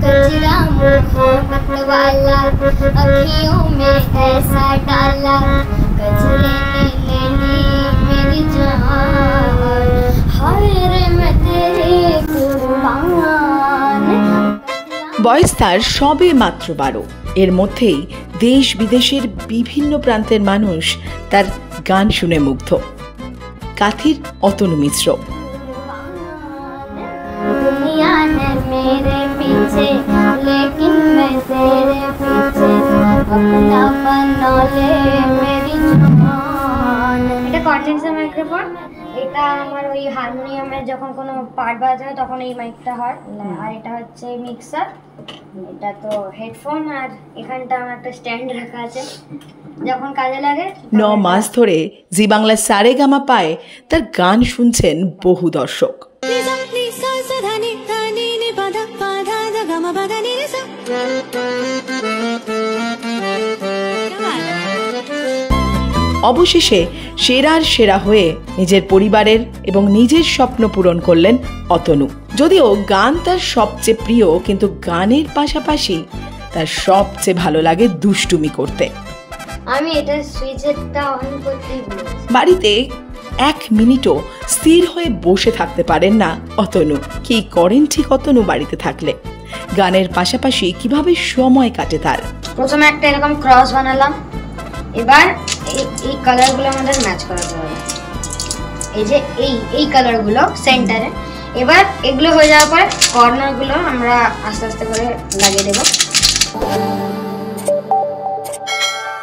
कचरा मोहब्बत वाला अखियों में ऐसा डाला कचरे ने ले ली मेरी जान हाय रे मैं तेरी कुर्बान। বয়স তার সবে মাত্র 12। এর মধ্যেই দেশ বিদেশের বিভিন্ন প্রান্তের মানুষ তার গান শুনে মুগ্ধ। কাথির অতনু মিশ্র। दुनिया है मेरे पीछे लेकिन मैं तेरे पीछे अपना बना ले मेरी जान। এটা কন্ডেন্সার মাইক্রোফোন। এটা আমার ওই হারমোনিয়ামের যখন কোনো পার্ট বাজাতে হয় তখন এই মাইকটা হয়। আর এটা হচ্ছে মিক্সার। এটা তো হেডফোন আর এখানটা আমার একটা স্ট্যান্ড রাখা আছে যখন কাজে লাগে। 9 মাস ধরে জি বাংলা সারেগামা পায় তার গান শুনছেন বহু দর্শক। অবশেষে সেরার সেরা হয়ে নিজের পরিবারের এবং নিজের স্বপ্ন পূরণ করলেন অতনু। যদিও গান তার সবচেয়ে প্রিয়, কিন্তু গানের পাশাপাশি তার সবচেয়ে ভালো লাগে দুষ্টুমি করতে। আমি এটা সুইচটা অন করতেই ভুলেছি। বাড়িতে 1 মিনিটও স্থির হয়ে বসে থাকতে পারেন না অতনু। কি করেন ঠিক অতনু বাড়িতে থাকলে? গানের পাশাপাশি কিভাবে সময় কাটে তার? প্রথমে একটা এরকম ক্রস বানালাম। এবার এই কালারগুলো আমাদের ম্যাচ করাতে হবে। এই যে এই কালারগুলো সেন্টারে। এবার এগুলো হয়ে যাওয়ার পরে কর্নারগুলো আমরা আস্তে আস্তে করে লাগিয়ে দেবো।